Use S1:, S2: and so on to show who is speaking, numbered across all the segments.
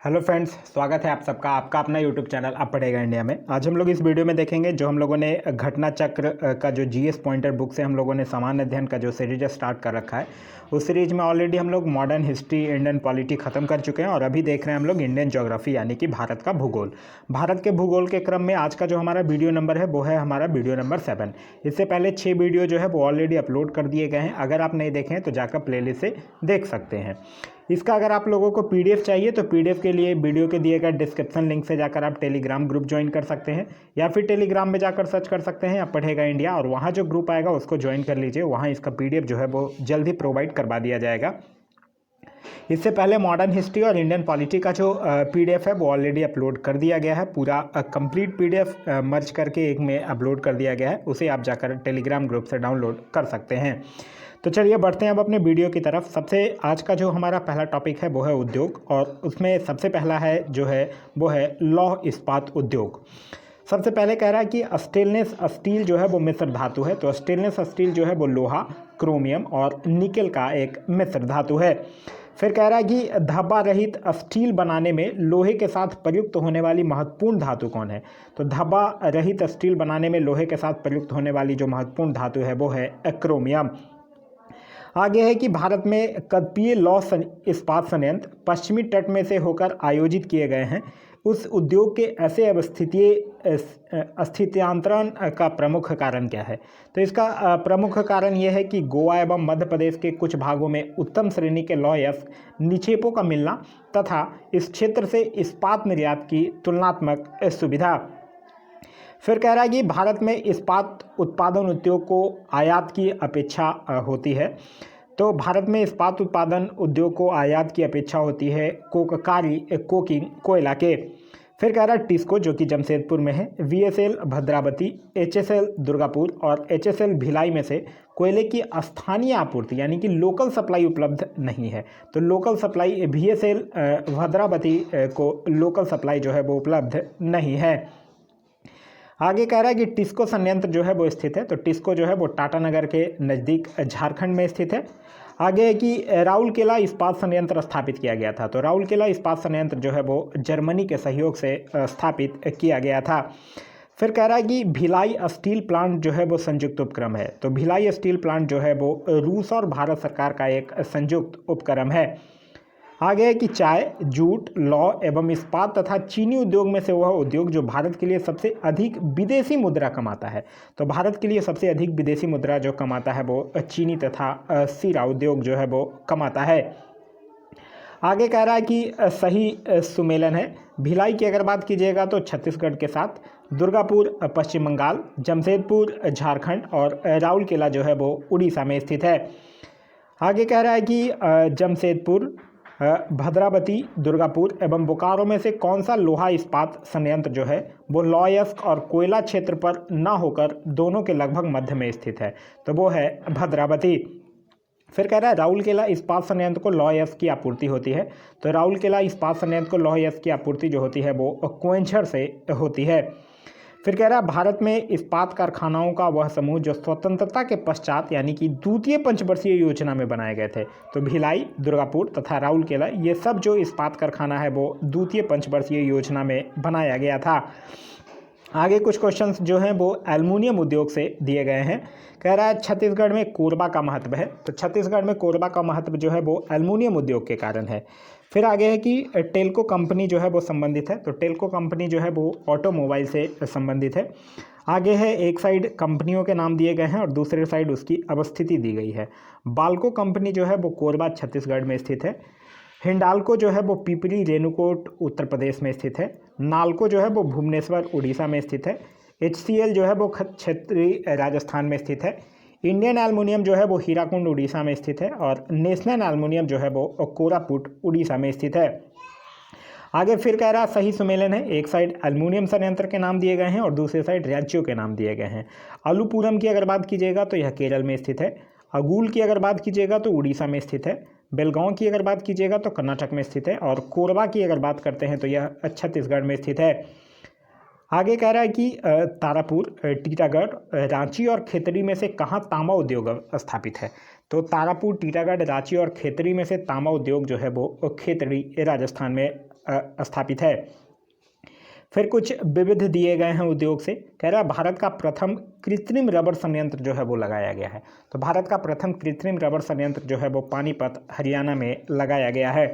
S1: Hello friends, स्वागत है आप सबका आपका अपना यूट्यूब चैनल अब पढ़ेगा इंडिया में। आज हम लोग इस वीडियो में देखेंगे जो हम लोगों ने घटना चक्र का जो जीएस पॉइंटर बुक से हम लोगों ने सामान्य अध्ययन का जो सीरीज स्टार्ट कर रखा है, उस सीरीज में ऑलरेडी हम लोग मॉडर्न हिस्ट्री, इंडियन पॉलिटी ख़त्म कर चुके हैं और अभी देख रहे हैं हम लोग इंडियन ज्योग्राफी यानी कि भारत का भूगोल। भारत के भूगोल के क्रम में आज का जो हमारा वीडियो नंबर है वो है हमारा वीडियो नंबर 7। इससे पहले 6 वीडियो जो है वो ऑलरेडी अपलोड कर दिए गए हैं। अगर आप नहीं देखें तो जाकर प्लेलिस्ट से देख सकते हैं। इसका अगर आप लोगों को पीडीएफ चाहिए तो पीडीएफ के लिए वीडियो के दिए गए डिस्क्रिप्शन लिंक से जाकर आप टेलीग्राम ग्रुप ज्वाइन कर सकते हैं या फिर टेलीग्राम में जाकर सर्च कर सकते हैं अब पढ़ेगा इंडिया और वहाँ जो ग्रुप आएगा उसको ज्वाइन कर लीजिए। वहाँ इसका पीडीएफ जो है वो जल्द ही प्रोवाइड करवा दिया जाएगा। इससे पहले मॉडर्न हिस्ट्री और इंडियन पॉलिटी का जो पीडीएफ है वो ऑलरेडी अपलोड कर दिया गया है। पूरा कंप्लीट पीडीएफ मर्ज करके एक में अपलोड कर दिया गया है, उसे आप जाकर टेलीग्राम ग्रुप से डाउनलोड कर सकते हैं। तो चलिए बढ़ते हैं अब अपने वीडियो की तरफ। सबसे आज का जो हमारा पहला टॉपिक है वो है उद्योग और उसमें सबसे पहला है जो है वो है लौह इस्पात उद्योग। सबसे पहले कह रहा है कि स्टेनलेस स्टील जो है वो मिश्र धातु है। तो स्टेनलेस स्टील जो है वो लोहा, क्रोमियम और निकेल का एक मिश्र धातु है। फिर कह रहा है कि धब्बा रहित स्टील बनाने में लोहे के साथ प्रयुक्त होने वाली महत्वपूर्ण धातु कौन है। तो धब्बा रहित स्टील बनाने में लोहे के साथ प्रयुक्त होने वाली जो महत्वपूर्ण धातु है वो है क्रोमियम। आगे है कि भारत में कतिपय लौह इस्पात संयंत्र पश्चिमी तट में से होकर आयोजित किए गए हैं। उस उद्योग के ऐसे स्थित्यांतरण का प्रमुख कारण क्या है। तो इसका प्रमुख कारण यह है कि गोवा एवं मध्य प्रदेश के कुछ भागों में उत्तम श्रेणी के लौह निक्षेपों का मिलना तथा इस क्षेत्र से इस्पात निर्यात की तुलनात्मक सुविधा। फिर कह रहा है कि भारत में इस्पात उत्पादन उद्योग को आयात की अपेक्षा होती है। तो भारत में इस्पात उत्पादन उद्योग को आयात की अपेक्षा होती है कोककारी कोकिंग कोयला के। फिर कह रहा है टिस्को जो कि जमशेदपुर में है, वीएसएल भद्रावती, एचएसएल दुर्गापुर और एचएसएल भिलाई में से कोयले की स्थानीय आपूर्ति यानी कि लोकल सप्लाई उपलब्ध नहीं है। तो लोकल सप्लाई वीएसएल भद्रावती को लोकल सप्लाई जो है वो उपलब्ध नहीं है। आगे कह रहा है कि टिस्को संयंत्र जो है वो स्थित है। तो टिस्को जो है वो टाटानगर के नज़दीक झारखंड में स्थित है। आगे है कि राउरकेला इस्पात संयंत्र स्थापित किया गया था। तो राउरकेला इस्पात संयंत्र जो है वो जर्मनी के सहयोग से स्थापित किया गया था। फिर कह रहा है कि भिलाई स्टील प्लांट जो है वो संयुक्त उपक्रम है। तो भिलाई स्टील प्लांट जो है वो रूस और भारत सरकार का एक संयुक्त उपक्रम है। आगे है कि चाय, जूट, लौह एवं इस्पात तथा चीनी उद्योग में से वह उद्योग जो भारत के लिए सबसे अधिक विदेशी मुद्रा कमाता है। तो भारत के लिए सबसे अधिक विदेशी मुद्रा जो कमाता है वो चीनी तथा सीरा उद्योग जो है वो कमाता है। आगे कह रहा है कि सही सुमेलन है। भिलाई की अगर बात कीजिएगा तो छत्तीसगढ़ के साथ, दुर्गापुर पश्चिम बंगाल, जमशेदपुर झारखंड और राउरकेला जो है वो उड़ीसा में स्थित है। आगे कह रहा है कि जमशेदपुर, भद्रावती, दुर्गापुर एवं बोकारो में से कौन सा लोहा इस्पात संयंत्र जो है वो लौहयस्क और कोयला क्षेत्र पर न होकर दोनों के लगभग मध्य में स्थित है। तो वो है भद्रावती। फिर कह रहा है राउरकेला इस्पात संयंत्र को लौहयस्क की आपूर्ति होती है। तो राउरकेला इस्पात संयंत्र को लौहयस्क की आपूर्ति जो होती है वो क्वेंचर से होती है। फिर कह रहा है भारत में इस्पात कारखानाओं का वह समूह जो स्वतंत्रता के पश्चात यानी कि द्वितीय पंचवर्षीय योजना में बनाए गए थे। तो भिलाई, दुर्गापुर तथा राउरकेला ये सब जो इस्पात कारखाना है वो द्वितीय पंचवर्षीय योजना में बनाया गया था। आगे कुछ क्वेश्चंस जो हैं वो एल्युमिनियम उद्योग से दिए गए हैं। कह रहा है छत्तीसगढ़ में कोरबा का महत्व है। तो छत्तीसगढ़ में कोरबा का महत्व जो है वो एल्युमिनियम उद्योग के कारण है। फिर आगे है कि टेल्को कंपनी जो है वो संबंधित है। तो टेल्को कंपनी जो है वो ऑटोमोबाइल से संबंधित है। आगे है एक साइड कंपनियों के नाम दिए गए हैं और दूसरे साइड उसकी अवस्थिति दी गई है। बाल्को कंपनी जो है वो कोरबा छत्तीसगढ़ में स्थित है। हिंडाल्को जो है वो पिपरी रेणुकूट उत्तर प्रदेश में स्थित है। नाल्को जो है वो भुवनेश्वर उड़ीसा में स्थित है। HCL जो है वो क्षेत्रीय राजस्थान में स्थित है। इंडियन एल्युमिनियम जो है वो हीराकुंड उड़ीसा में स्थित है और नेशनल एल्युमिनियम जो है वो कोरापुट उड़ीसा में स्थित है। आगे फिर कह रहा सही सुमेलन है। एक साइड एल्युमिनियम संयंत्र के नाम दिए गए हैं और दूसरे साइड राज्यों के नाम दिए गए हैं। अलुपुरम की अगर बात कीजिएगा तो यह केरल में स्थित है। अगुल की अगर बात कीजिएगा तो उड़ीसा में स्थित है। बेलगांव की अगर बात कीजिएगा तो कर्नाटक में स्थित है और कोरबा की अगर बात करते हैं तो यह छत्तीसगढ़ में स्थित है। आगे कह रहा है कि तारापुर, टीटागढ़, रांची और खेतड़ी में से कहाँ तांबा उद्योग स्थापित है। तो तारापुर, टीटागढ़, रांची और खेतड़ी में से तांबा उद्योग जो है वो खेतड़ी राजस्थान में स्थापित है। फिर कुछ विविध दिए गए हैं उद्योग से। कह रहा है भारत का प्रथम कृत्रिम रबर संयंत्र जो है वो लगाया गया है। तो भारत का प्रथम कृत्रिम रबर संयंत्र जो है वो पानीपत हरियाणा में लगाया गया है।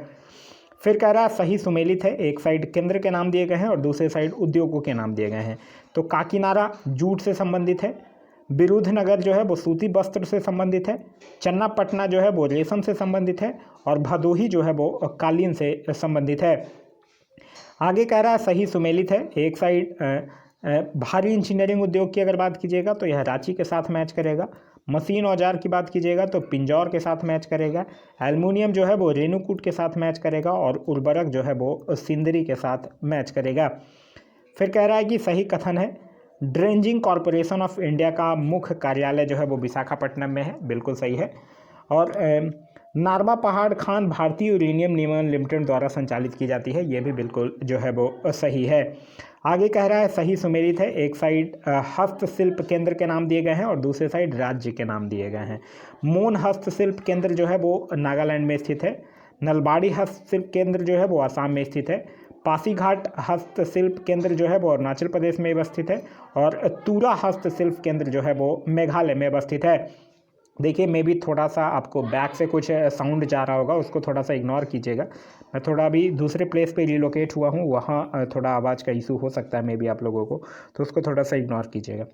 S1: फिर कह रहा है सही सुमेलित है। एक साइड केंद्र के नाम दिए गए हैं और दूसरे साइड उद्योगों के नाम दिए गए हैं। तो काकीनाडा जूट से संबंधित है, विरुधनगर जो है वो सूती वस्त्र से संबंधित है, चन्नापटना जो है वो रेशम से संबंधित है और भदोही जो है वो कालीन से संबंधित है। आगे कह रहा है सही सुमेलित है। एक साइड भारी इंजीनियरिंग उद्योग की अगर बात कीजिएगा तो यह रांची के साथ मैच करेगा, मशीन औजार की बात कीजिएगा तो पिंजौर के साथ मैच करेगा, एल्युमिनियम जो है वो रेणुकूट के साथ मैच करेगा और उर्वरक जो है वो सिंदरी के साथ मैच करेगा। फिर कह रहा है कि सही कथन है ड्रेंजिंग कॉरपोरेशन ऑफ इंडिया का मुख्य कार्यालय जो है वो विशाखापट्टनम में है, बिल्कुल सही है। और नारमा पहाड़ खान भारतीय यूरेनियम निगम लिमिटेड द्वारा संचालित की जाती है, ये भी बिल्कुल जो है वो सही है। आगे कह रहा है सही सुमेलित है। एक साइड हस्तशिल्प केंद्र के नाम दिए गए हैं और दूसरे साइड राज्य के नाम दिए गए हैं। मोन हस्तशिल्प केंद्र जो है वो नागालैंड में स्थित है, नलबाड़ी हस्तशिल्प केंद्र जो है वो आसाम में स्थित है, पासीघाट हस्तशिल्प केंद्र जो है वो अरुणाचल प्रदेश में अवस्थित है और तूरा हस्तशिल्प केंद्र जो है वो मेघालय में अवस्थित है। देखिए मैं भी थोड़ा सा आपको बैक से कुछ साउंड जा रहा होगा, उसको थोड़ा सा इग्नोर कीजिएगा। मैं थोड़ा अभी दूसरे प्लेस पे रिलोकेट हुआ हूँ, वहाँ थोड़ा आवाज़ का इशू हो सकता है मे भी आप लोगों को, तो उसको थोड़ा सा इग्नोर कीजिएगा।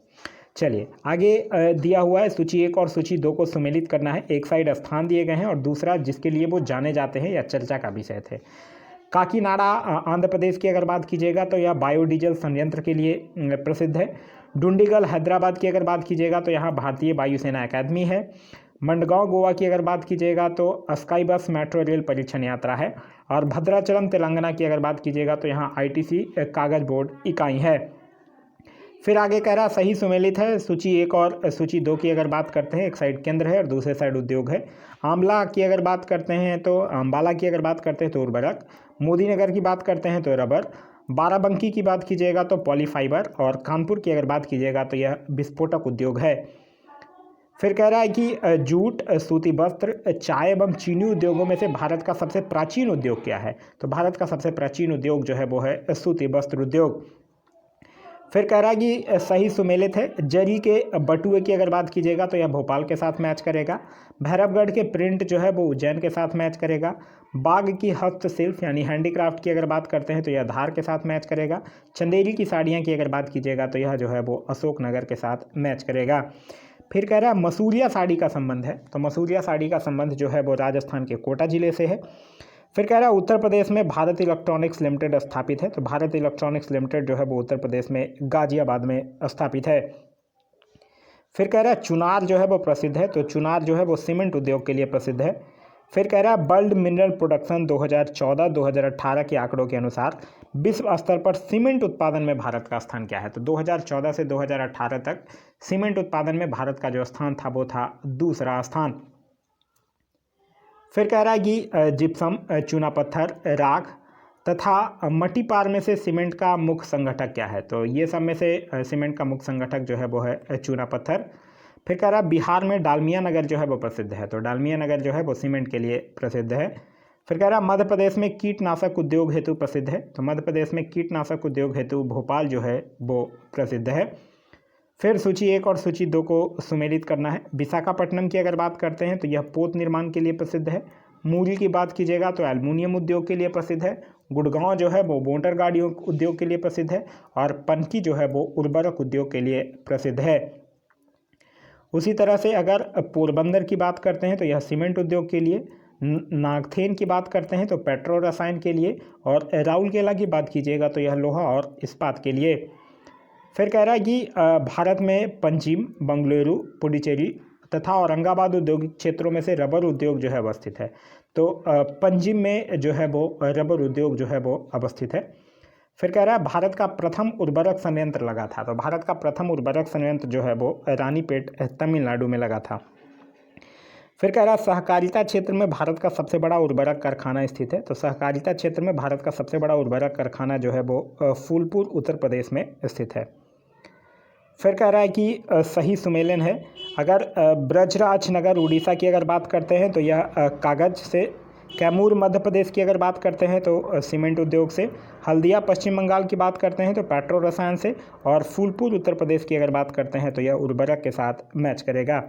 S1: चलिए आगे दिया हुआ है सूची 1 और सूची 2 को सुमेलित करना है। एक साइड स्थान दिए गए हैं और दूसरा जिसके लिए वो जाने जाते हैं या चर्चा का विषय थे। काकीनाडा आंध्र प्रदेश की अगर बात कीजिएगा तो यह बायोडीजल संयंत्र के लिए प्रसिद्ध है। डुंडीगल हैदराबाद की अगर बात कीजिएगा तो यहाँ भारतीय वायुसेना अकादमी है। मंडगांव गोवा की अगर बात कीजिएगा तो स्काई बस मेट्रो रेल परीक्षण यात्रा है। और भद्राचलम तेलंगाना की अगर बात कीजिएगा तो यहाँ ITC कागज बोर्ड इकाई है। फिर आगे कह रहा सही सुमेलित है। सूची 1 और सूची 2 की अगर बात करते हैं, एक साइड केंद्र है और दूसरे साइड उद्योग है। आंवला की अगर बात करते हैं तो अम्बाला की अगर बात करते हैं तो उर्वरक, मोदीनगर की बात करते हैं तो रबर, बाराबंकी की बात कीजिएगा तो पॉलीफाइबर और कानपुर की अगर बात कीजिएगा तो यह विस्फोटक उद्योग है। फिर कह रहा है कि जूट, सूती वस्त्र, चाय एवं चीनी उद्योगों में से भारत का सबसे प्राचीन उद्योग क्या है? तो भारत का सबसे प्राचीन उद्योग जो है वो है सूती वस्त्र उद्योग। फिर कह रहा है कि सही सुमेलित है। जरी के बटुए की अगर बात कीजिएगा तो यह भोपाल के साथ मैच करेगा। भैरवगढ़ के प्रिंट जो है वो उज्जैन के साथ मैच करेगा। बाग की हस्तशिल्प यानी हैंडीक्राफ्ट की अगर बात करते हैं तो यह धार के साथ मैच करेगा। चंदेरी की साड़ियाँ की अगर बात कीजिएगा तो यह जो है वो अशोकनगर के साथ मैच करेगा। फिर कह रहा है मसूरिया साड़ी का संबंध है, तो मसूरिया साड़ी का संबंध जो है वो राजस्थान के कोटा जिले से है। फिर कह रहा है उत्तर प्रदेश में भारत इलेक्ट्रॉनिक्स लिमिटेड स्थापित है, तो भारत इलेक्ट्रॉनिक्स लिमिटेड जो है वो उत्तर प्रदेश में गाजियाबाद में स्थापित है। फिर कह रहा है चुनार जो है वो प्रसिद्ध है, तो चुनार जो है वो सीमेंट उद्योग के लिए प्रसिद्ध है। फिर कह रहा है वर्ल्ड मिनरल प्रोडक्शन 2014-2018 के आंकड़ों के अनुसार विश्व स्तर पर सीमेंट उत्पादन में भारत का स्थान क्या है? तो 2014 से 2018 तक सीमेंट उत्पादन में भारत का जो स्थान था वो था दूसरा स्थान। फिर कह रहा है कि जिप्सम, चूना पत्थर, राख तथा मट्टी पार में से सीमेंट का मुख्य संगठक क्या है? तो ये सब में से सीमेंट का मुख्य संगठक जो है वो है चूना पत्थर। फिर कह रहा है बिहार में डालमिया नगर जो है वो प्रसिद्ध है, तो डालमिया नगर जो है वो सीमेंट के लिए प्रसिद्ध है। फिर कह रहा है मध्य प्रदेश में कीटनाशक उद्योग हेतु प्रसिद्ध है, तो मध्य प्रदेश में कीटनाशक उद्योग हेतु भोपाल जो है वो प्रसिद्ध है। फिर सूची 1 और सूची 2 को सुमेलित करना है। विशाखापट्टनम की अगर बात करते हैं तो यह पोत निर्माण के लिए प्रसिद्ध है। मूरी की बात कीजिएगा तो एल्युमिनियम उद्योग के लिए प्रसिद्ध है। गुड़गांव जो है वो मोटर गाड़ियों उद्योग के लिए प्रसिद्ध है और पनकी जो है वो उर्वरक उद्योग के लिए प्रसिद्ध है। उसी तरह से अगर पोरबंदर की बात करते हैं तो यह सीमेंट उद्योग के लिए, नागथेन की बात करते हैं तो पेट्रो रसायन के लिए और राउरकेला की बात कीजिएगा तो यह लोहा और इस्पात के लिए। फिर कह रहा है कि भारत में पंजिम, बंगलुरु, पुडुचेरी तथा औरंगाबाद औद्योगिक क्षेत्रों में से रबर उद्योग जो है अवस्थित है, तो पंजिम में जो है वो रबर उद्योग जो है वो अवस्थित है। फिर कह रहा है भारत का प्रथम उर्वरक संयंत्र लगा था, तो भारत का प्रथम उर्वरक संयंत्र जो है वो रानीपेट तमिलनाडु में लगा था। फिर कह रहा है सहकारिता क्षेत्र में भारत का सबसे बड़ा उर्वरक कारखाना स्थित है, तो सहकारिता क्षेत्र में भारत का सबसे बड़ा उर्वरक कारखाना जो है वो फूलपुर उत्तर प्रदेश में स्थित है। फिर कह रहा है कि सही सुमेलन है। अगर ब्रजराज नगर उड़ीसा की अगर बात करते हैं तो यह कागज से कैमूर मध्य प्रदेश की अगर बात करते हैं तो सीमेंट उद्योग से, हल्दिया पश्चिम बंगाल की बात करते हैं तो पेट्रो रसायन से, और फूलपुर उत्तर प्रदेश की अगर बात करते हैं तो यह उर्वरक के साथ मैच करेगा।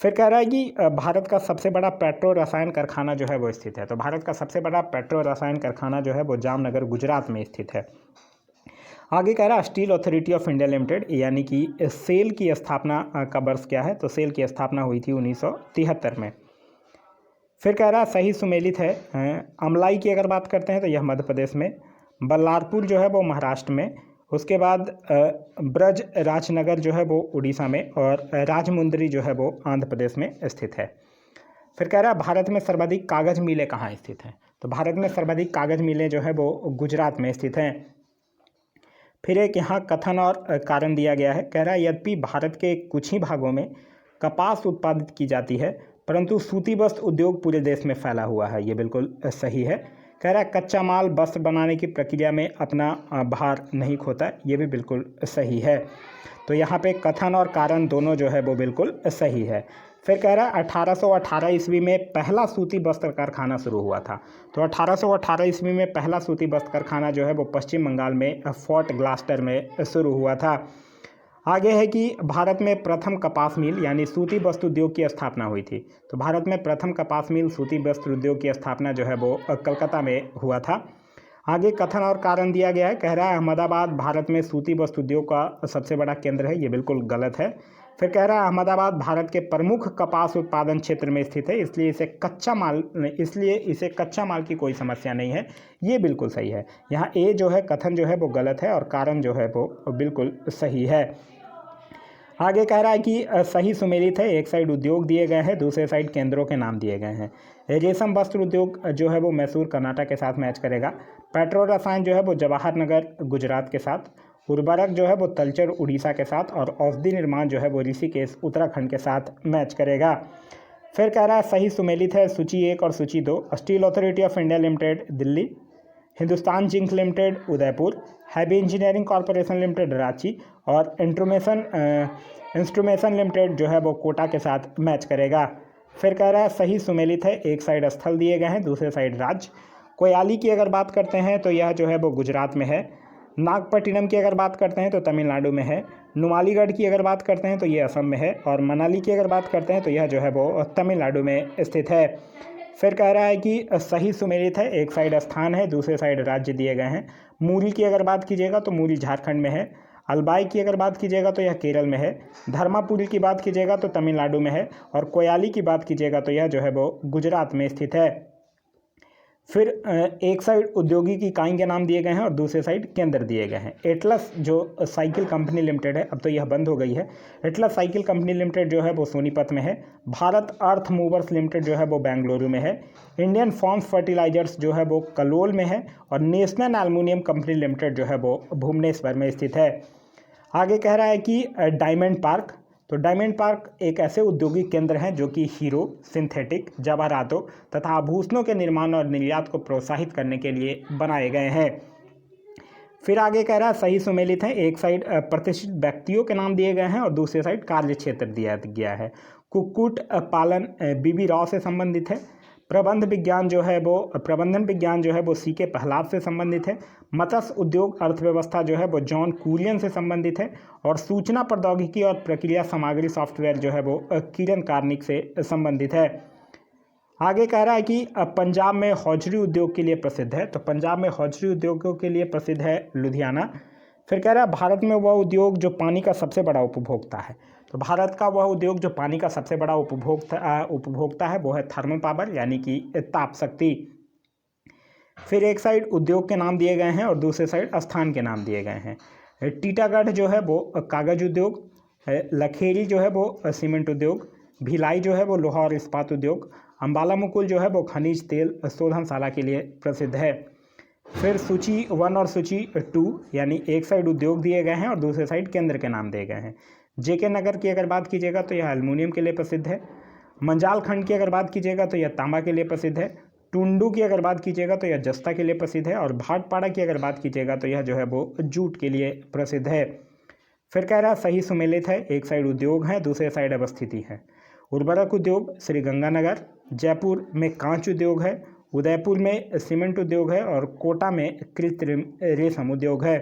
S1: फिर कह रहा है कि भारत का सबसे बड़ा पेट्रो रसायन कारखाना जो है वो स्थित है। तो भारत का सबसे बड़ा पेट्रो रसायन कारखाना जो है वो जामनगर गुजरात में स्थित है। आगे कह रहा है steel authority of India limited यानी कि सेल की स्थापना का वर्ष क्या है। तो सेल की स्थापना हुई थी 1973 में। फिर कह रहा है सही सुमेलित है। अमलाई की अगर बात करते हैं तो यह मध्य प्रदेश में, बल्लारपुर जो है वो महाराष्ट्र में, उसके बाद ब्रज राजनगर जो है वो उड़ीसा में, और राजमुंदरी जो है वो आंध्र प्रदेश में स्थित है। फिर कह रहा है भारत में सर्वाधिक कागज़ मिलें कहाँ स्थित हैं। तो भारत में सर्वाधिक कागज़ मिलें जो है वो गुजरात में स्थित हैं। फिर एक यहाँ कथन और कारण दिया गया है। कह रहा है यद्यपि भारत के कुछ ही भागों में कपास उत्पादित की जाती है, परंतु सूती वस्त्र उद्योग पूरे देश में फैला हुआ है। ये बिल्कुल सही है। कह रहा है कच्चा माल वस्त्र बनाने की प्रक्रिया में अपना भार नहीं खोता। ये भी बिल्कुल सही है। तो यहाँ पे कथन और कारण दोनों जो है वो बिल्कुल सही है। फिर कह रहा है 1818 ईस्वी में पहला सूती वस्त्र कारखाना शुरू हुआ था। तो 1818 ईस्वी में पहला सूती वस्त्र कारखाना जो है वो पश्चिम बंगाल में फोर्ट ग्लास्टर में शुरू हुआ था। आगे है कि भारत में प्रथम कपास मिल यानी सूती वस्त्र उद्योग की स्थापना हुई थी। तो भारत में प्रथम कपास मिल सूती वस्त्र उद्योग की स्थापना जो है वो कलकत्ता में हुआ था। आगे कथन और कारण दिया गया है। कह रहा है अहमदाबाद भारत में सूती वस्त्र उद्योग का सबसे बड़ा केंद्र है। ये बिल्कुल गलत है। फिर कह रहा है अहमदाबाद भारत के प्रमुख कपास उत्पादन क्षेत्र में स्थित है, इसलिए इसे कच्चा माल की कोई समस्या नहीं है। ये बिल्कुल सही है। यहाँ ए जो है कथन जो है वो गलत है और कारण जो है वो बिल्कुल सही है। आगे कह रहा है कि सही सुमेलित है। एक साइड उद्योग दिए गए हैं, दूसरे साइड केंद्रों के नाम दिए गए हैं। रेशम वस्त्र उद्योग जो है वो मैसूर कर्नाटक के साथ मैच करेगा। पेट्रो रसायन जो है वो जवाहर नगर गुजरात के साथ, उर्वरक जो है वो तलचर उड़ीसा के साथ, और औषधि निर्माण जो है वो ऋषिकेश उत्तराखंड के साथ मैच करेगा। फिर कह रहा है सही सुमेलित है। सूची 1 और सूची 2, steel authority of India limited Delhi, Hindustan zinc limited Udaipur, heavy engineering corporation limited Ranchi, और इंस्ट्रूमेशन लिमिटेड जो है वो कोटा के साथ मैच करेगा। फिर कह रहा है सही सुमेलित है। एक साइड स्थल दिए गए हैं, दूसरे साइड राज्य। कोयाली की अगर बात करते हैं तो यह जो है वो गुजरात में है। नागपट्टिनम की अगर बात करते हैं तो तमिलनाडु में है। नुमालीगढ़ की अगर बात करते हैं तो ये असम में है। और मनाली की अगर बात करते हैं तो यह जो है वो तमिलनाडु में स्थित है। फिर कह रहा है कि सही सुमेलित है। एक साइड स्थान है, दूसरे साइड राज्य दिए गए हैं। मूरी की अगर बात कीजिएगा तो मूरी झारखंड में है। अलबाई की अगर बात कीजिएगा तो यह केरल में है। धर्मापुरी की बात कीजिएगा तो तमिलनाडु में है। और कोयाली की बात कीजिएगा तो यह जो है वो गुजरात में स्थित है। फिर एक साइड औद्योगिक इकाई के नाम दिए गए हैं और दूसरे साइड केंद्र दिए गए हैं। एटलस जो साइकिल कंपनी लिमिटेड है, अब तो यह बंद हो गई है। एटलस साइकिल कंपनी लिमिटेड जो है वो सोनीपत में है। भारत अर्थ मूवर्स लिमिटेड जो है वो बेंगलुरु में है। इंडियन फॉर्म्स फर्टिलाइजर्स जो है वो कलोल में है। और नेशनल एल्युमिनियम कंपनी लिमिटेड जो है वो भुवनेश्वर में स्थित है। आगे कह रहा है कि डायमंड पार्क, तो डायमंड पार्क एक ऐसे औद्योगिक केंद्र हैं जो कि हीरो, सिंथेटिक, जवाहरातों तथा आभूषणों के निर्माण और निर्यात को प्रोत्साहित करने के लिए बनाए गए हैं। फिर आगे कह रहा है सही सुमेलित है। एक साइड प्रतिष्ठित व्यक्तियों के नाम दिए गए हैं और दूसरे साइड कार्य क्षेत्र दिया गया है। कुक्कुट पालन बीबी राव से संबंधित है। प्रबंधन विज्ञान जो है वो सी के पहलाव से संबंधित है। मत्स्य उद्योग अर्थव्यवस्था जो है वो जॉन कुरियन से संबंधित है। और सूचना प्रौद्योगिकी और प्रक्रिया सामग्री सॉफ्टवेयर जो है वो किरण कार्निक से संबंधित है। आगे कह रहा है कि पंजाब में हौजरी उद्योग के लिए प्रसिद्ध है। तो पंजाब में हौजरी उद्योगों के लिए प्रसिद्ध है लुधियाना। फिर कह रहा है भारत में वह उद्योग जो पानी का सबसे बड़ा उपभोक्ता है। तो भारत का वह उद्योग जो पानी का सबसे बड़ा उपभोक्ता है वो है थर्मल पावर यानी कि ताप शक्ति। फिर एक साइड उद्योग के नाम दिए गए हैं और दूसरे साइड स्थान के नाम दिए गए हैं। टीटागढ़ जो है वो कागज उद्योग, लखेरी जो है वो सीमेंट उद्योग, भिलाई जो है वो लोहा और इस्पात उद्योग, अम्बाला मुकुल जो है वो खनिज तेल शोधनशाला के लिए प्रसिद्ध है। फिर सूची 1 और सूची 2 यानी एक साइड उद्योग दिए गए हैं और दूसरे साइड केंद्र के नाम दिए गए हैं। जेके नगर की अगर बात कीजिएगा तो यह एल्युमिनियम के लिए प्रसिद्ध है। मंजाल खंड की अगर बात कीजिएगा तो यह तांबा के लिए प्रसिद्ध है। टुंडू की अगर बात कीजिएगा तो यह जस्ता के लिए प्रसिद्ध है। और भाटपाड़ा की अगर बात कीजिएगा तो यह जो है वो जूट के लिए प्रसिद्ध है। फिर कह रहा है सही सुमेलित है। एक साइड उद्योग है, दूसरे साइड अवस्थिति है। उर्वरक उद्योग श्री गंगानगर, जयपुर में कांच उद्योग है, उदयपुर में सीमेंट उद्योग है और कोटा में कृत्रिम रेशम उद्योग है।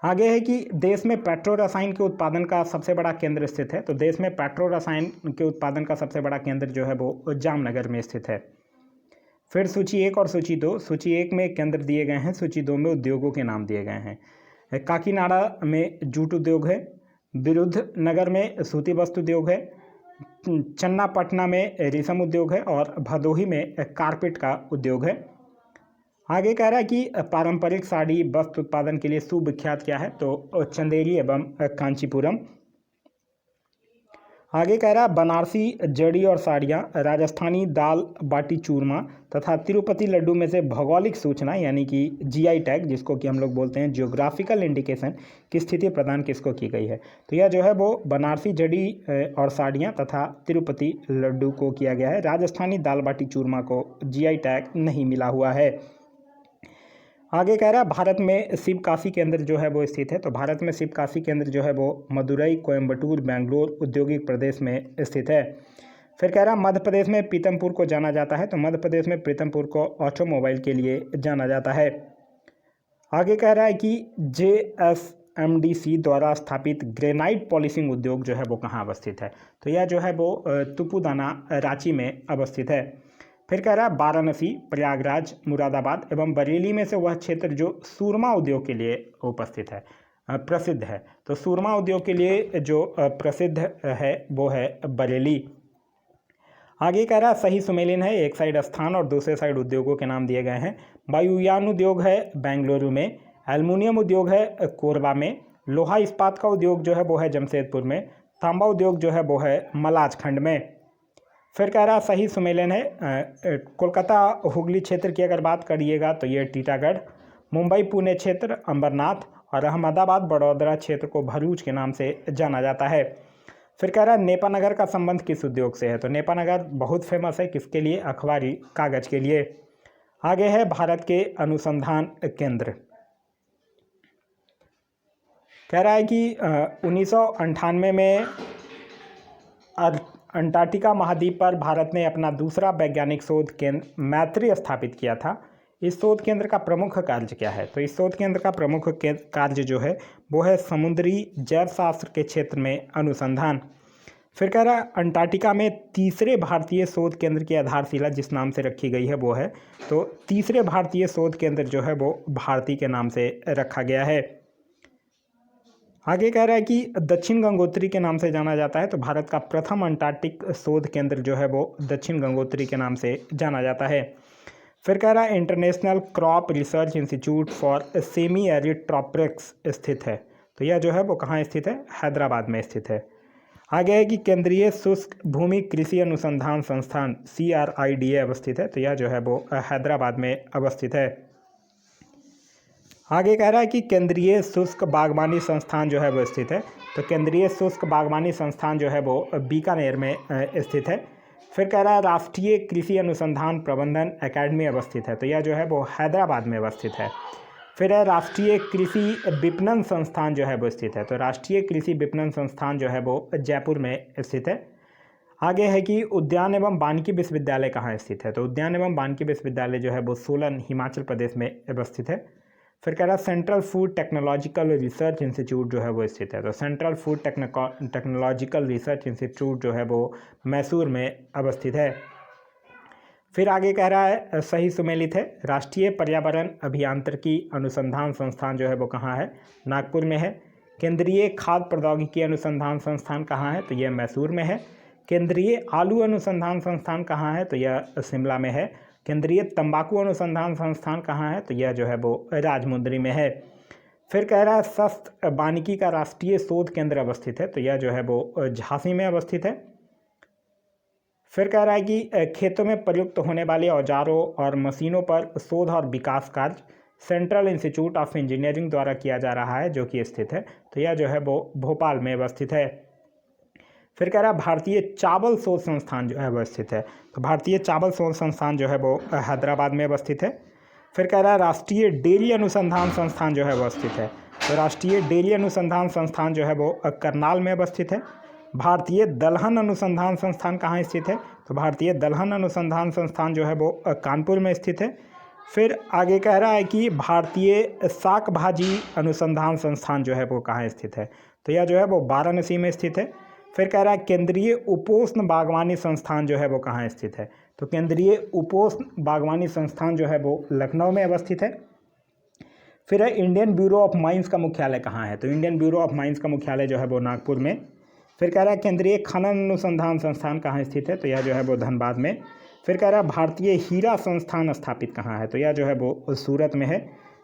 S1: आगे है कि देश में पेट्रो रसायन के उत्पादन का सबसे बड़ा केंद्र स्थित है। तो देश में पेट्रो रसायन के उत्पादन का सबसे बड़ा केंद्र जो है वो जामनगर में स्थित है। फिर सूची 1 और सूची 2। सूची 1 में केंद्र दिए गए हैं, सूची 2 में उद्योगों के नाम दिए गए हैं। काकीनाडा में जूट उद्योग है, विरुद्धनगर में सूती वस्त्र उद्योग है, चन्नापटना में रेशम उद्योग है और भदोही में कारपेट का उद्योग है। आगे कह रहा है कि पारंपरिक साड़ी वस्त्र उत्पादन के लिए सुविख्यात क्या है, तो चंदेरी एवं कांचीपुरम। आगे कह रहा है बनारसी जड़ी और साड़ियाँ, राजस्थानी दाल बाटी चूरमा तथा तिरुपति लड्डू में से भौगोलिक सूचना यानी कि जीआई टैग, जिसको कि हम लोग बोलते हैं जियोग्राफिकल इंडिकेशन, की स्थिति प्रदान किसको की गई है। तो यह जो है वो बनारसी जड़ी और साड़ियाँ तथा तिरुपति लड्डू को किया गया है। राजस्थानी दाल बाटी चूरमा को जीआई टैग नहीं मिला हुआ है। आगे कह रहा है भारत में शिव काशी केंद्र जो है वो स्थित है। तो भारत में शिव काशी केंद्र जो है वो मदुरई, कोयम्बटूर, बेंगलोर औद्योगिक प्रदेश में स्थित है। फिर कह रहा है मध्य प्रदेश में पीतमपुर को जाना जाता है। तो मध्य प्रदेश में पीतमपुर को ऑटोमोबाइल के लिए जाना जाता है। आगे कह रहा है कि JSMDC द्वारा स्थापित ग्रेनाइट पॉलिशिंग उद्योग जो है वो कहाँ अवस्थित है। तो यह जो है वो तुपुदाना, रांची में अवस्थित है। फिर कह रहा है वाराणसी, प्रयागराज, मुरादाबाद एवं बरेली में से वह क्षेत्र जो सूरमा उद्योग के लिए उपस्थित है, प्रसिद्ध है। तो सूरमा उद्योग के लिए जो प्रसिद्ध है वो है बरेली। आगे कह रहा है सही सुमेलिन है, एक साइड स्थान और दूसरे साइड उद्योगों के नाम दिए गए हैं। वायुयान उद्योग है बेंगलुरु में, एल्युमिनियम उद्योग है कोरबा में, लोहा इस्पात का उद्योग जो है वो है जमशेदपुर में, तांबा उद्योग जो है वो है मलाजखंड में। फिर कह रहा सही सुमेलन है कोलकाता हुगली क्षेत्र की अगर बात करिएगा तो ये टीटागढ़, मुंबई पुणे क्षेत्र अंबरनाथ और अहमदाबाद बड़ौदा क्षेत्र को भरूच के नाम से जाना जाता है। फिर कह रहा है नेपानगर का संबंध किस उद्योग से है। तो नेपानगर बहुत फेमस है किसके लिए, अखबारी कागज के लिए। आगे है भारत के अनुसंधान केंद्र। कह रहा है कि 1998 में अंटार्कटिका महाद्वीप पर भारत ने अपना दूसरा वैज्ञानिक शोध केंद्र मैत्री स्थापित किया था। इस शोध केंद्र का प्रमुख कार्य क्या है। तो इस शोध केंद्र का प्रमुख कार्य जो है वो है समुद्री जैव शास्त्र के क्षेत्र में अनुसंधान। फिर कह रहा है अंटार्कटिका में तीसरे भारतीय शोध केंद्र की आधारशिला जिस नाम से रखी गई है वो है, तो तीसरे भारतीय शोध केंद्र जो है वो भारती के नाम से रखा गया है। आगे कह रहा है कि दक्षिण गंगोत्री के नाम से जाना जाता है। तो भारत का प्रथम अंटार्कटिक शोध केंद्र जो है वो दक्षिण गंगोत्री के नाम से जाना जाता है। फिर कह रहा है international crop research institute for semi arid tropics स्थित है। तो यह जो है वो कहाँ स्थित है, हैदराबाद में स्थित है। आगे है कि केंद्रीय शुष्क भूमि कृषि अनुसंधान संस्थान CRIDA अवस्थित है। तो यह जो है वो हैदराबाद में अवस्थित है। आगे कह रहा है कि केंद्रीय शुष्क बागवानी संस्थान जो है वो स्थित है। तो केंद्रीय शुष्क बागवानी संस्थान जो है वो बीकानेर में स्थित है। फिर कह रहा है राष्ट्रीय कृषि अनुसंधान प्रबंधन एकेडमी अवस्थित है। तो यह जो है वो हैदराबाद में अवस्थित है। फिर है राष्ट्रीय कृषि विपणन संस्थान जो है वो स्थित है। तो राष्ट्रीय कृषि विपणन संस्थान जो है वो जयपुर में स्थित है। आगे है कि उद्यान एवं वानिकी विश्वविद्यालय कहाँ स्थित है। तो उद्यान एवं वानिकी विश्वविद्यालय जो है वो सोलन हिमाचल प्रदेश में अवस्थित है। फिर कह रहा है central food technological research institute जो है वो स्थित है। तो central food technological research institute जो है वो मैसूर में अवस्थित है। फिर आगे कह रहा है सही सुमेलित है, राष्ट्रीय पर्यावरण अभियांत्रिकी अनुसंधान संस्थान जो है वो कहाँ है, नागपुर में है। केंद्रीय खाद्य प्रौद्योगिकी अनुसंधान संस्थान कहाँ है, तो यह मैसूर में है। केंद्रीय आलू अनुसंधान संस्थान कहाँ है, तो यह शिमला में है। केंद्रीय तंबाकू अनुसंधान संस्थान कहाँ है, तो यह जो है वो राजमुंदरी में है। फिर कह रहा है शस्त्र वानिकी का राष्ट्रीय शोध केंद्र अवस्थित है। तो यह जो है वो झांसी में अवस्थित है। फिर कह रहा है कि खेतों में प्रयुक्त होने वाले औजारों और मशीनों पर शोध और विकास कार्य सेंट्रल इंस्टीट्यूट ऑफ इंजीनियरिंग द्वारा किया जा रहा है जो कि स्थित है। तो यह जो है वो भोपाल में अवस्थित है। फिर कह रहा है भारतीय चावल शोध संस्थान जो है वो स्थित है। तो भारतीय चावल शोध संस्थान जो है वो हैदराबाद में अवस्थित है। फिर कह रहा है राष्ट्रीय डेयरी अनुसंधान संस्थान जो है वो स्थित है। तो राष्ट्रीय डेयरी अनुसंधान संस्थान जो है वो करनाल में अवस्थित है। भारतीय दलहन अनुसंधान संस्थान कहाँ स्थित है? तो भारतीय दलहन अनुसंधान संस्थान जो है वो कानपुर में स्थित है। फिर आगे कह रहा है कि भारतीय शाक भाजी अनुसंधान संस्थान जो है वो कहाँ स्थित है? तो यह जो है वो वाराणसी में स्थित है। फिर कह रहा है केंद्रीय उपोष्ण बागवानी संस्थान जो है वो कहाँ स्थित है? तो केंद्रीय उपोष्ण बागवानी संस्थान जो है वो लखनऊ में अवस्थित है। फिर है इंडियन ब्यूरो ऑफ माइंस का मुख्यालय कहाँ है? तो इंडियन ब्यूरो ऑफ माइंस का मुख्यालय जो है वो नागपुर में। फिर कह रहा है केंद्रीय खनन अनुसंधान संस्थान कहाँ स्थित है? तो यह जो है वो धनबाद में। फिर कह रहा है भारतीय हीरा संस्थान स्थापित कहाँ है? तो यह जो है वो सूरत में है।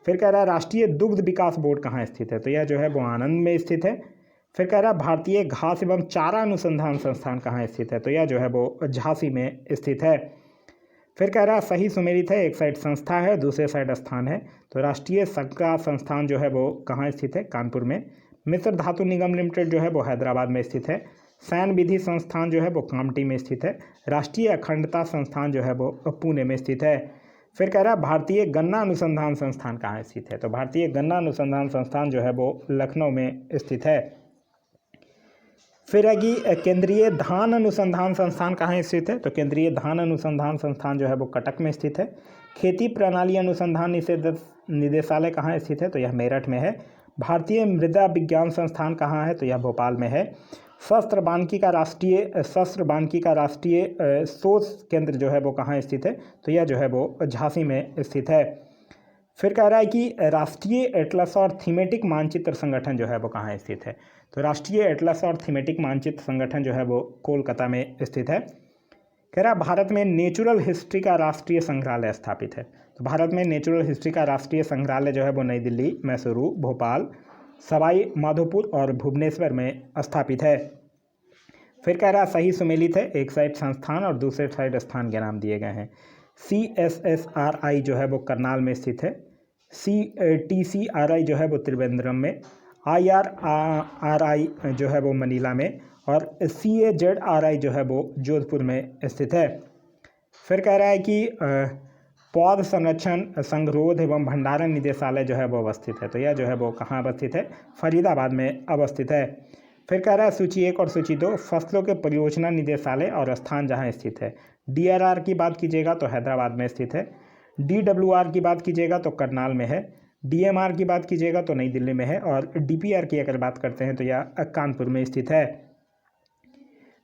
S1: फिर कह रहा है राष्ट्रीय दुग्ध विकास बोर्ड कहाँ स्थित है? तो यह जो है वो आनंद में स्थित है। फिर कह रहा है भारतीय घास एवं चारा अनुसंधान संस्थान कहाँ स्थित है? तो यह जो है वो झांसी में स्थित है। फिर कह रहा है सही सुमेलित है, एक साइड संस्था है, दूसरे साइड स्थान है। तो राष्ट्रीय संक्रा संस्थान जो है वो कहाँ स्थित है? कानपुर में। मिश्र धातु निगम लिमिटेड जो है वो हैदराबाद में स्थित है। सैन विधि संस्थान जो है वो कामठी में स्थित है। राष्ट्रीय अखंडता संस्थान जो है वो पुणे में स्थित है। फिर कह रहा है भारतीय गन्ना अनुसंधान संस्थान कहाँ स्थित है? तो भारतीय गन्ना अनुसंधान संस्थान जो है वो लखनऊ में स्थित है। फिर है कि केंद्रीय धान अनुसंधान संस्थान कहाँ स्थित है? तो केंद्रीय धान अनुसंधान संस्थान जो है वो कटक में स्थित है। खेती प्रणाली अनुसंधान निदेशालय कहाँ स्थित है? तो यह मेरठ में है। भारतीय मृदा विज्ञान संस्थान कहाँ है? तो यह भोपाल में है। शस्त्र बानिकी का राष्ट्रीय शोध केंद्र जो है वो कहाँ स्थित है? तो यह जो है वो झांसी में स्थित है। फिर कह रहा है कि राष्ट्रीय एटलस और थीमेटिक मानचित्र संगठन जो है वो कहाँ स्थित है? तो राष्ट्रीय एटलस और थीमेटिक मानचित्र संगठन जो है वो कोलकाता में स्थित है। कह रहा है भारत में नेचुरल हिस्ट्री का राष्ट्रीय संग्रहालय स्थापित है। तो भारत में नेचुरल हिस्ट्री का राष्ट्रीय संग्रहालय जो है वो नई दिल्ली, मैसूरू, भोपाल, सवाई माधोपुर और भुवनेश्वर में स्थापित है। फिर कह रहा है सही सुमेलित है, एक साइड संस्थान और दूसरे साइड स्थान के नाम दिए गए हैं। CSSRI जो है वो करनाल में स्थित है। TCRI जो है वो त्रिवेंद्रम में। IRRI जो है वो मनीला में। और CAZRI जो है वो जोधपुर में स्थित है। फिर कह रहा है कि पौध संरक्षण, संगरोध एवं भंडारण निदेशालय जो है वो अवस्थित है। तो यह जो है वो कहाँ अवस्थित है? फरीदाबाद में अवस्थित है। फिर कह रहा है सूची 1 और सूची 2 फसलों के परियोजना निदेशालय और स्थान जहाँ स्थित है। DRR की बात कीजिएगा तो हैदराबाद में स्थित है। DWR की बात कीजिएगा तो करनाल में है। DMR की बात कीजिएगा तो नई दिल्ली में है। और DPR की अगर बात करते हैं तो यह कानपुर में स्थित है।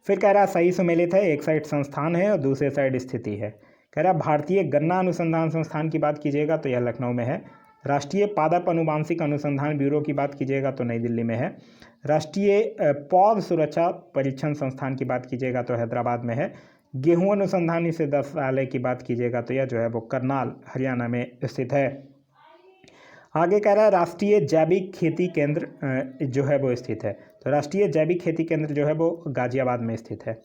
S1: फिर कह रहा है सही सुमेलित है, एक साइड संस्थान है और दूसरे साइड स्थिति है। कह रहा है भारतीय गन्ना अनुसंधान संस्थान की बात कीजिएगा तो यह लखनऊ में है। राष्ट्रीय पादप अनुवांशिक अनुसंधान ब्यूरो की बात कीजिएगा तो नई दिल्ली में है। राष्ट्रीय पौध सुरक्षा परीक्षण संस्थान की बात कीजिएगा तो हैदराबाद में है। गेहूं अनुसंधान निदेशालय की बात कीजिएगा तो यह जो है वो करनाल, हरियाणा में स्थित है। आगे कह रहा है राष्ट्रीय जैविक खेती केंद्र जो है वो स्थित है। तो राष्ट्रीय जैविक खेती केंद्र जो है वो गाजियाबाद में स्थित है।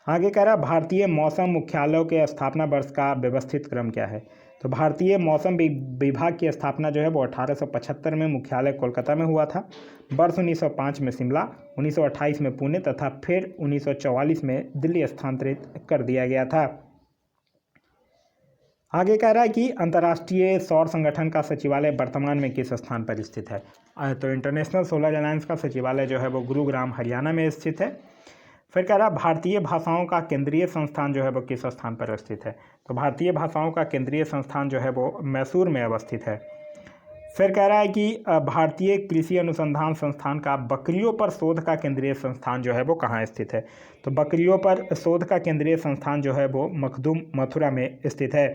S1: आगे कह रहा है भारतीय मौसम मुख्यालयों के स्थापना वर्ष का व्यवस्थित क्रम क्या है? तो भारतीय मौसम विभाग की स्थापना जो है वो 1875 में मुख्यालय कोलकाता में हुआ था। वर्ष 1905 में शिमला, 1928 में पुणे तथा फिर 1944 में दिल्ली स्थानांतरित कर दिया गया था। आगे कह रहा है कि अंतर्राष्ट्रीय सौर संगठन का सचिवालय वर्तमान में किस स्थान पर स्थित है? तो इंटरनेशनल सोलर अलायंस का सचिवालय जो है वो गुरुग्राम, हरियाणा में स्थित है। फिर कह रहा है भारतीय भाषाओं का केंद्रीय संस्थान जो है वो किस स्थान पर स्थित है? तो भारतीय भाषाओं का केंद्रीय संस्थान जो है वो मैसूर में अवस्थित है। फिर कह रहा है कि भारतीय कृषि अनुसंधान संस्थान का बकरियों पर शोध का केंद्रीय संस्थान जो है वो कहाँ स्थित है? तो बकरियों पर शोध का केंद्रीय संस्थान जो है वो मखदूम, मथुरा में स्थित है।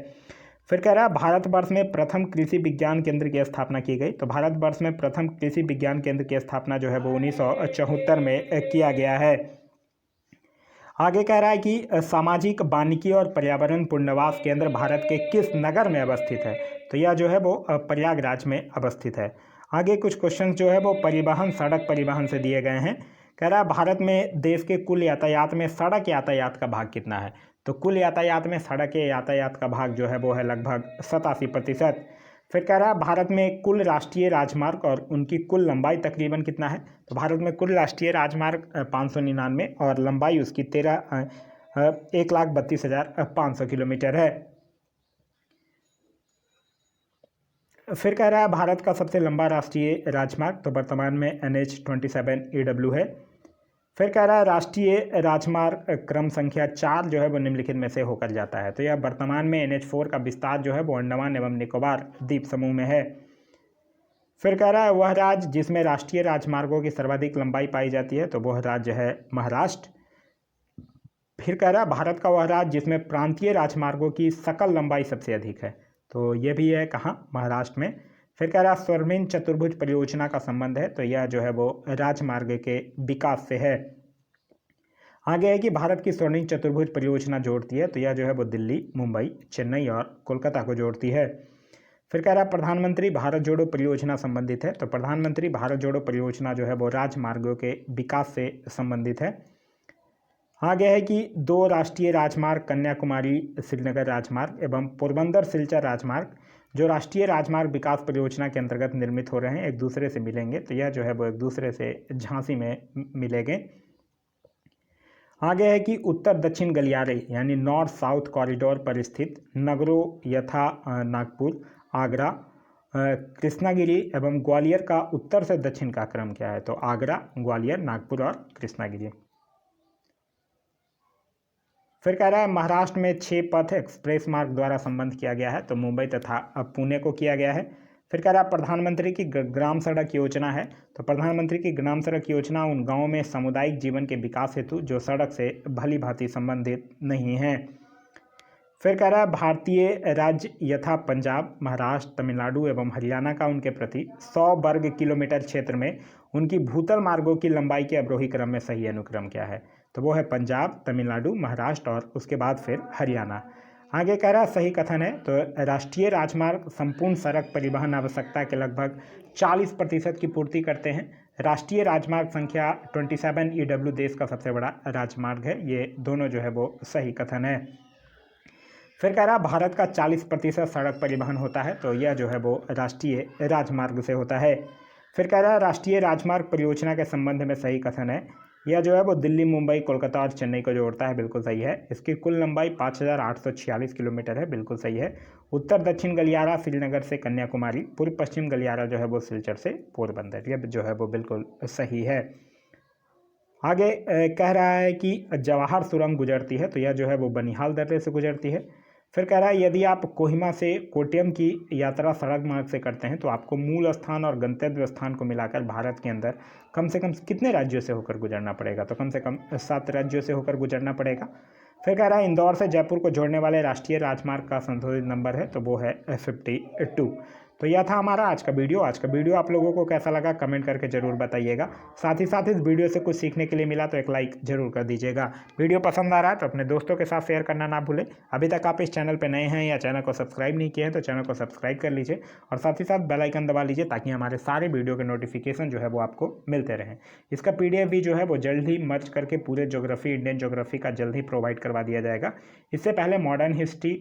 S1: फिर कह रहा है भारतवर्ष में प्रथम कृषि विज्ञान केंद्र की स्थापना की गई। तो भारतवर्ष में प्रथम कृषि विज्ञान केंद्र की स्थापना जो है वो 1974 में किया गया है। आगे कह रहा है कि सामाजिक वानिकी और पर्यावरण पुनर्वास केंद्र भारत के किस नगर में अवस्थित है? तो यह जो है वो प्रयागराज में अवस्थित है। आगे कुछ क्वेश्चन जो है वो परिवहन, सड़क परिवहन से दिए गए हैं। कह रहा है भारत में देश के कुल यातायात में सड़क यातायात का भाग कितना है? तो कुल यातायात में सड़क के यातायात का भाग जो है वो है लगभग 87%। फिर कह रहा है भारत में कुल राष्ट्रीय राजमार्ग और उनकी कुल लंबाई तकरीबन कितना है? तो भारत में कुल राष्ट्रीय राजमार्ग 599 और लंबाई उसकी 1,32,500 किलोमीटर है। फिर कह रहा है भारत का सबसे लंबा राष्ट्रीय राजमार्ग तो वर्तमान में NH-27 EW है। फिर कह रहा है राष्ट्रीय राजमार्ग क्रम संख्या 4 जो है वो निम्नलिखित में से होकर जाता है। तो यह वर्तमान में NH4 का विस्तार जो है वो अंडमान एवं निकोबार द्वीप समूह में है। फिर कह रहा है वह राज्य जिसमें राष्ट्रीय राजमार्गों की सर्वाधिक लंबाई पाई जाती है, तो वह राज्य है महाराष्ट्र। फिर कह रहा है भारत का वह राज्य जिसमें प्रांतीय राजमार्गों की सकल लंबाई सबसे अधिक है, तो ये भी है कहाँ, महाराष्ट्र में। फिर कह रहा है स्वर्णिम चतुर्भुज परियोजना का संबंध है, तो यह जो है वो राजमार्ग के विकास से है। आगे है कि भारत की स्वर्णिम चतुर्भुज परियोजना जोड़ती है, तो यह जो है वो दिल्ली, मुंबई, चेन्नई और कोलकाता को जोड़ती है। फिर कह रहा है प्रधानमंत्री भारत जोड़ो परियोजना संबंधित है, तो प्रधानमंत्री भारत जोड़ो परियोजना जो है वो राजमार्गों के विकास से संबंधित है। आगे है कि 2 राष्ट्रीय राजमार्ग कन्याकुमारी श्रीनगर राजमार्ग एवं पोरबंदर सिलचर राजमार्ग जो राष्ट्रीय राजमार्ग विकास परियोजना के अंतर्गत निर्मित हो रहे हैं, एक दूसरे से मिलेंगे, तो यह जो है वो एक दूसरे से झांसी में मिलेंगे। आगे है कि उत्तर दक्षिण गलियारे यानी नॉर्थ साउथ कॉरिडोर पर स्थित नगरों यथा नागपुर, आगरा, कृष्णागिरी एवं ग्वालियर का उत्तर से दक्षिण का क्रम क्या है, तो आगरा, ग्वालियर, नागपुर और कृष्णागिरी। फिर कह रहा है महाराष्ट्र में 6 पथ एक्सप्रेस मार्ग द्वारा संबंध किया गया है, तो मुंबई तथा पुणे को किया गया है। फिर कह रहा है प्रधानमंत्री की ग्राम सड़क योजना है, तो प्रधानमंत्री की ग्राम सड़क योजना उन गांवों में सामुदायिक जीवन के विकास हेतु जो सड़क से भली भांति संबंधित नहीं है। फिर कह रहा है भारतीय राज्य यथा पंजाब, महाराष्ट्र, तमिलनाडु एवं हरियाणा का उनके प्रति 100 वर्ग किलोमीटर क्षेत्र में उनकी भूतल मार्गों की लंबाई के अवरोही क्रम में सही अनुक्रम क्या है, तो वो है पंजाब, तमिलनाडु, महाराष्ट्र और उसके बाद फिर हरियाणा। आगे कह रहा है सही कथन है, तो राष्ट्रीय राजमार्ग संपूर्ण सड़क परिवहन आवश्यकता के लगभग 40% की पूर्ति करते हैं। राष्ट्रीय राजमार्ग संख्या 27 EW देश का सबसे बड़ा राजमार्ग है। ये दोनों जो है वो सही कथन है। फिर कह रहा है भारत का 40% सड़क परिवहन होता है, तो यह जो है वो राष्ट्रीय राजमार्ग से होता है। फिर कह रहा है राष्ट्रीय राजमार्ग परियोजना के संबंध में सही कथन है, यह जो है वो दिल्ली, मुंबई, कोलकाता और चेन्नई को जोड़ता है, बिल्कुल सही है। इसकी कुल लंबाई 5846 किलोमीटर है, बिल्कुल सही है। उत्तर दक्षिण गलियारा श्रीनगर से कन्याकुमारी, पूर्व पश्चिम गलियारा जो है वो सिलचर से पोरबंदर, यह जो है वो बिल्कुल सही है। आगे कह रहा है कि जवाहर सुरंग गुजरती है, तो यह जो है वो बनिहाल दर्रे से गुजरती है। फिर कह रहा है यदि आप कोहिमा से कोट्टयम की यात्रा सड़क मार्ग से करते हैं तो आपको मूल स्थान और गंतव्य स्थान को मिलाकर भारत के अंदर कम से कम कितने राज्यों से होकर गुजरना पड़ेगा, तो कम से कम 7 राज्यों से होकर गुजरना पड़ेगा। फिर कह रहा है इंदौर से जयपुर को जोड़ने वाले राष्ट्रीय राजमार्ग का संशोधित नंबर है, तो वो है 52। तो यह था हमारा आज का वीडियो। आज का वीडियो आप लोगों को कैसा लगा कमेंट करके ज़रूर बताइएगा। साथ ही साथ इस वीडियो से कुछ सीखने के लिए मिला तो एक लाइक ज़रूर कर दीजिएगा। वीडियो पसंद आ रहा है तो अपने दोस्तों के साथ शेयर करना ना भूलें। अभी तक आप इस चैनल पर नए हैं या चैनल को सब्सक्राइब नहीं किए हैं तो चैनल को सब्सक्राइब कर लीजिए और साथ ही साथ बेल आइकन दबा लीजिए ताकि हमारे सारे वीडियो के नोटिफिकेशन जो है वो आपको मिलते रहें। इसका PDF भी जो है वो जल्द ही मर्ज करके पूरे ज्योग्राफी, इंडियन ज्योग्राफी का जल्द ही प्रोवाइड करवा दिया जाएगा। इससे पहले मॉडर्न हिस्ट्री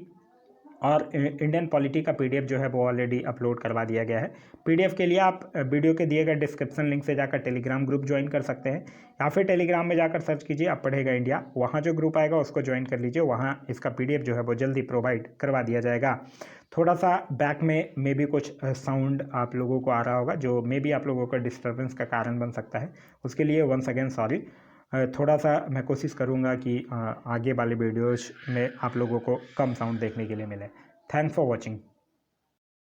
S1: और इंडियन पॉलिटी का PDF जो है वो ऑलरेडी अपलोड करवा दिया गया है। PDF के लिए आप वीडियो के दिए गए डिस्क्रिप्शन लिंक से जाकर टेलीग्राम ग्रुप ज्वाइन कर सकते हैं या फिर टेलीग्राम में जाकर सर्च कीजिए आप पढ़ेगा इंडिया, वहाँ जो ग्रुप आएगा उसको ज्वाइन कर लीजिए। वहाँ इसका PDF जो है वो जल्दी प्रोवाइड करवा दिया जाएगा। थोड़ा सा बैक में मे भी कुछ साउंड आप लोगों को आ रहा होगा जो मे भी आप लोगों को डिस्टर्बेंस का कारण बन सकता है, उसके लिए वंस अगेन सॉरी। थोड़ा सा मैं कोशिश करूँगा कि आगे वाले वीडियोज़ में आप लोगों को कम साउंड देखने के लिए मिले। Thanks for watching.